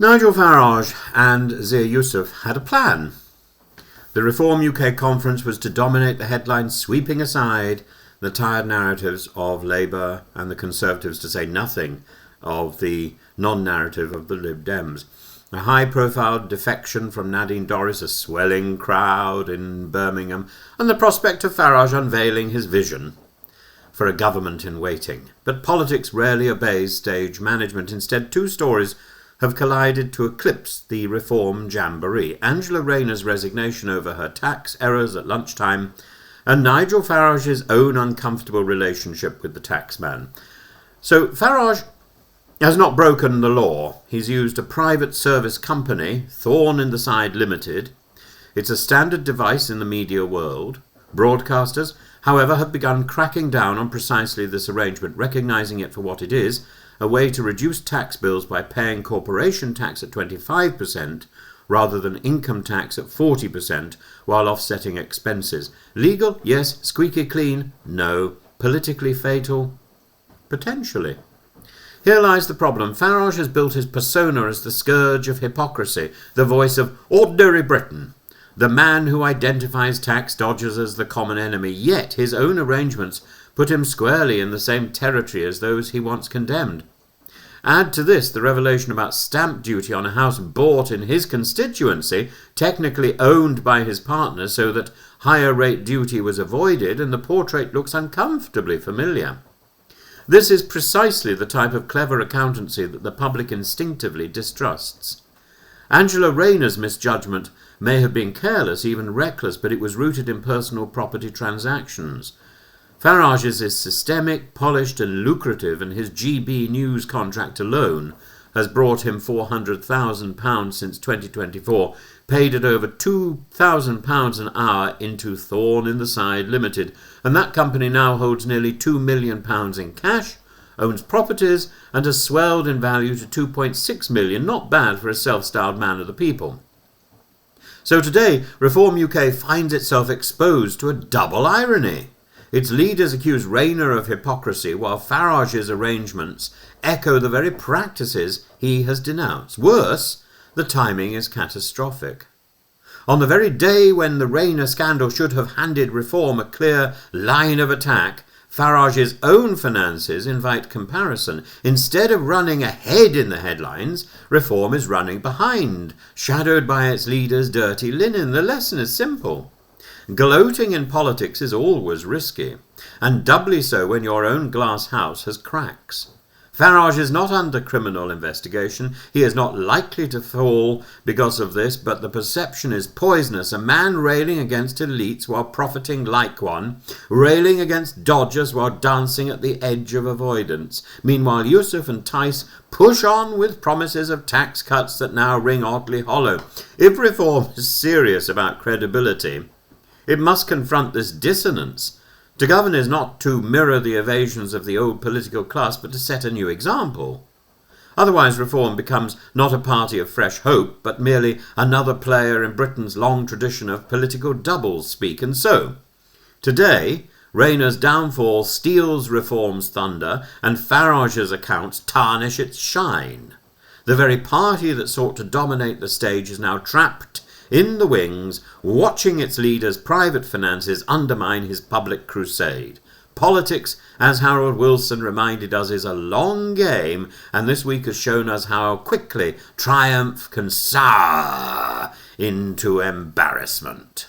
Nigel Farage and Zia Yusuf had a plan. The Reform UK conference was to dominate the headlines, sweeping aside the tired narratives of Labour and the Conservatives, to say nothing of the non-narrative of the Lib Dems. A high-profile defection from Nadine Dorries, a swelling crowd in Birmingham, and the prospect of Farage unveiling his vision for a government in waiting. But politics rarely obeys stage management. Instead, two stories have collided to eclipse the Reform jamboree: Angela Rayner's resignation over her tax errors at lunchtime, and Nigel Farage's own uncomfortable relationship with the taxman. So Farage has not broken the law. He's used a private service company, Thorn in the Side Limited. It's a standard device in the media world. Broadcasters, however, have begun cracking down on precisely this arrangement, recognising it for what it is: a way to reduce tax bills by paying corporation tax at 25% rather than income tax at 40% while offsetting expenses. Legal? Yes. Squeaky clean? No. Politically fatal? Potentially. Here lies the problem. Farage has built his persona as the scourge of hypocrisy, the voice of ordinary Britain, the man who identifies tax dodgers as the common enemy. Yet his own arrangements put him squarely in the same territory as those he once condemned. Add to this the revelation about stamp duty on a house bought in his constituency, technically owned by his partner, so that higher rate duty was avoided, and the portrait looks uncomfortably familiar. This is precisely the type of clever accountancy that the public instinctively distrusts. Angela Rayner's misjudgment may have been careless, even reckless, but it was rooted in personal property transactions. Farage's is systemic, polished and lucrative, and his GB News contract alone has brought him £400,000 since 2024, paid at over £2,000 an hour into Thorn in the Side Limited, and that company now holds nearly £2 million in cash, owns properties, and has swelled in value to £2.6 million, not bad for a self-styled man of the people. So today, Reform UK finds itself exposed to a double irony. Its leaders accuse Rayner of hypocrisy, while Farage's arrangements echo the very practices he has denounced. Worse, the timing is catastrophic. On the very day when the Rayner scandal should have handed Reform a clear line of attack, Farage's own finances invite comparison. Instead of running ahead in the headlines, Reform is running behind, shadowed by its leaders' dirty linen. The lesson is simple. Gloating in politics is always risky, and doubly so when your own glass house has cracks. Farage is not under criminal investigation. He is not likely to fall because of this, but the perception is poisonous. A man railing against elites while profiting like one, railing against dodgers while dancing at the edge of avoidance. Meanwhile, Yusuf and Tice push on with promises of tax cuts that now ring oddly hollow. If Reform is serious about credibility, it must confront this dissonance. To govern is not to mirror the evasions of the old political class, but to set a new example. Otherwise, Reform becomes not a party of fresh hope, but merely another player in Britain's long tradition of political doublespeak. And so, today, Rayner's downfall steals Reform's thunder, and Farage's accounts tarnish its shine. The very party that sought to dominate the stage is now trapped in the wings, watching its leaders' private finances undermine his public crusade. Politics, as Harold Wilson reminded us, is a long game, and this week has shown us how quickly triumph can sour into embarrassment.